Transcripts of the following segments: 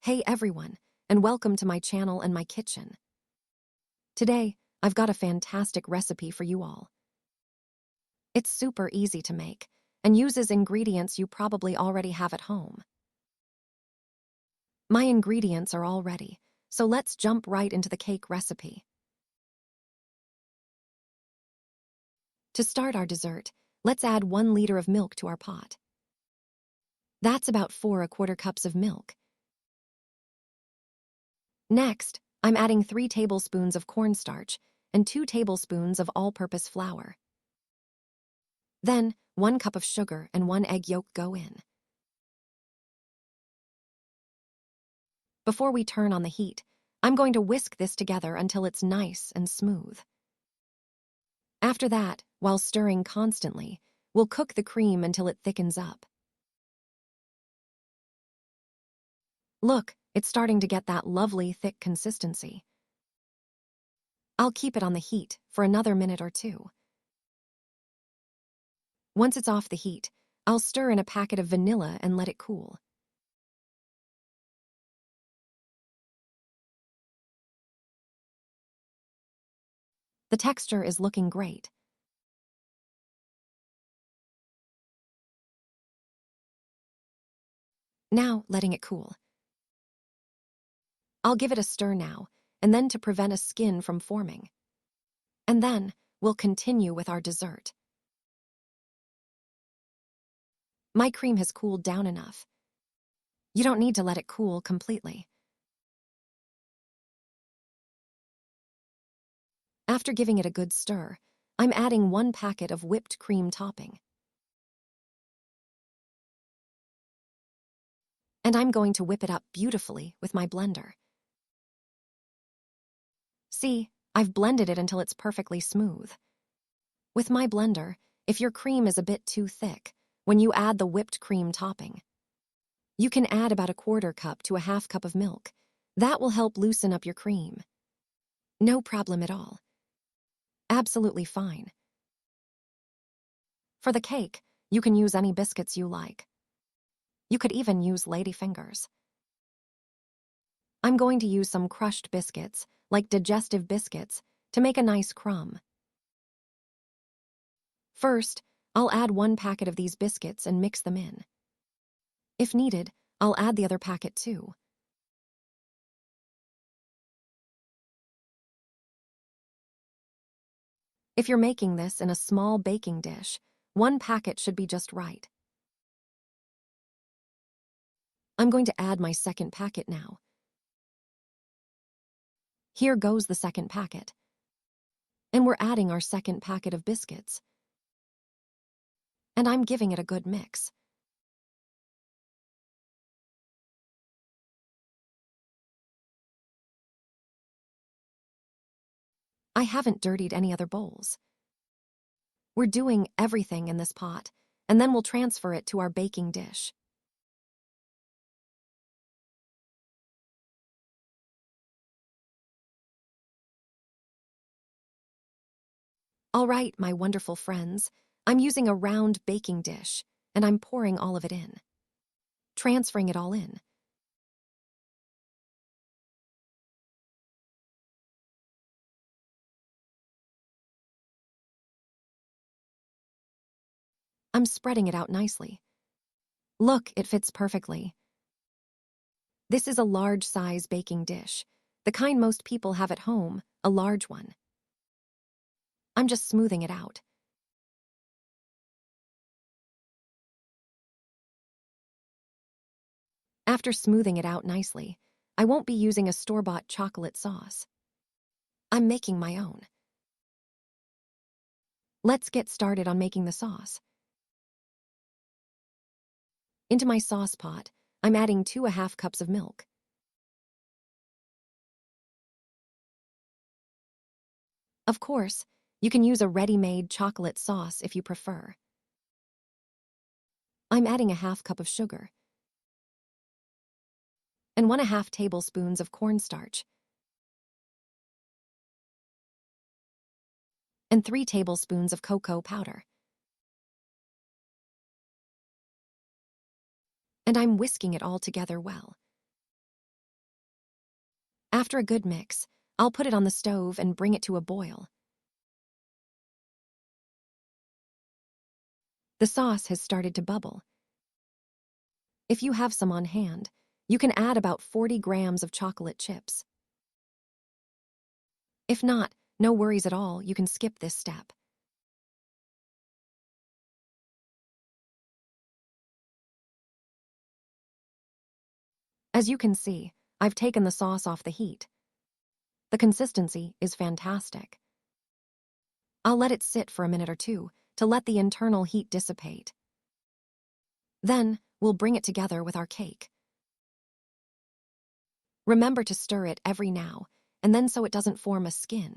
Hey everyone, and welcome to my channel and my kitchen. Today, I've got a fantastic recipe for you all. It's super easy to make and uses ingredients you probably already have at home. My ingredients are all ready, so let's jump right into the cake recipe. To start our dessert, let's add 1 liter of milk to our pot. That's about 4¼ cups of milk. Next, I'm adding 3 tablespoons of cornstarch and 2 tablespoons of all-purpose flour. Then, 1 cup of sugar and 1 egg yolk go in. Before we turn on the heat, I'm going to whisk this together until it's nice and smooth. After that, while stirring constantly, we'll cook the cream until it thickens up. Look, it's starting to get that lovely thick consistency. I'll keep it on the heat for another minute or 2. Once it's off the heat, I'll stir in a packet of vanilla and let it cool. The texture is looking great. Now, letting it cool. I'll give it a stir now, and then to prevent a skin from forming. And then, we'll continue with our dessert. My cream has cooled down enough. You don't need to let it cool completely. After giving it a good stir, I'm adding 1 packet of whipped cream topping. And I'm going to whip it up beautifully with my blender. See, I've blended it until it's perfectly smooth. With my blender, if your cream is a bit too thick, when you add the whipped cream topping, you can add about 1/4 cup to 1/2 cup of milk. That will help loosen up your cream. No problem at all. Absolutely fine. For the cake, you can use any biscuits you like. You could even use ladyfingers. I'm going to use some crushed biscuits, like digestive biscuits, to make a nice crumb. First, I'll add 1 packet of these biscuits and mix them in. If needed, I'll add the other packet too. If you're making this in a small baking dish, 1 packet should be just right. I'm going to add my second packet now. Here goes the second packet. And we're adding our second packet of biscuits. And I'm giving it a good mix. I haven't dirtied any other bowls. We're doing everything in this pot, and then we'll transfer it to our baking dish. All right, my wonderful friends, I'm using a round baking dish, and I'm pouring all of it in. Transferring it all in. I'm spreading it out nicely. Look, it fits perfectly. This is a large-size baking dish, the kind most people have at home, a large one. I'm just smoothing it out. After smoothing it out nicely, I won't be using a store-bought chocolate sauce. I'm making my own. Let's get started on making the sauce. Into my sauce pot, I'm adding 2½ cups of milk. Of course, you can use a ready-made chocolate sauce if you prefer. I'm adding 1/2 cup of sugar and 1½ tablespoons of cornstarch and 3 tablespoons of cocoa powder. And I'm whisking it all together well. After a good mix, I'll put it on the stove and bring it to a boil. The sauce has started to bubble. If you have some on hand, you can add about 40 grams of chocolate chips. If not, no worries at all, you can skip this step. As you can see, I've taken the sauce off the heat. The consistency is fantastic. I'll let it sit for a minute or two to let the internal heat dissipate. Then, we'll bring it together with our cake. Remember to stir it every now and then so it doesn't form a skin.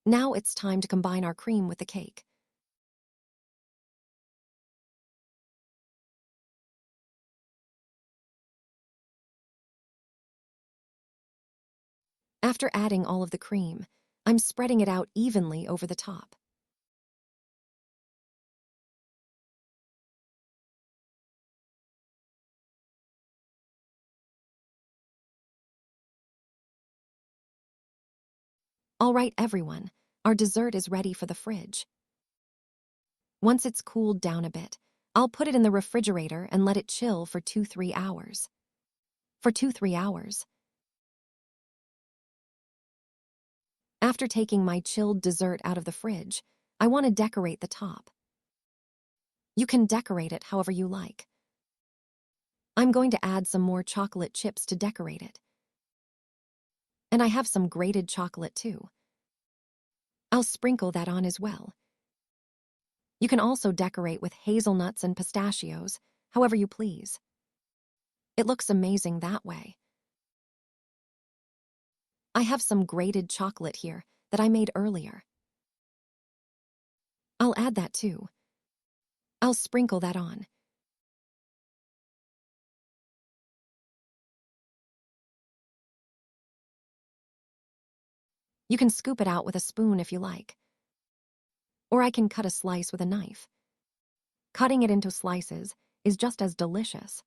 Now it's time to combine our cream with the cake. After adding all of the cream, I'm spreading it out evenly over the top. All right, everyone, our dessert is ready for the fridge. Once it's cooled down a bit, I'll put it in the refrigerator and let it chill for 2-3 hours. For 2-3 hours. After taking my chilled dessert out of the fridge, I want to decorate the top. You can decorate it however you like. I'm going to add some more chocolate chips to decorate it. And I have some grated chocolate too. I'll sprinkle that on as well. You can also decorate with hazelnuts and pistachios, however you please. It looks amazing that way. I have some grated chocolate here that I made earlier. I'll add that too. I'll sprinkle that on. You can scoop it out with a spoon if you like. Or I can cut a slice with a knife. Cutting it into slices is just as delicious.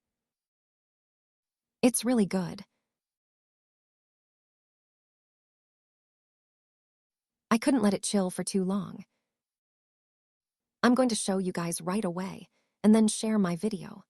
It's really good. I couldn't let it chill for too long. I'm going to show you guys right away and then share my video.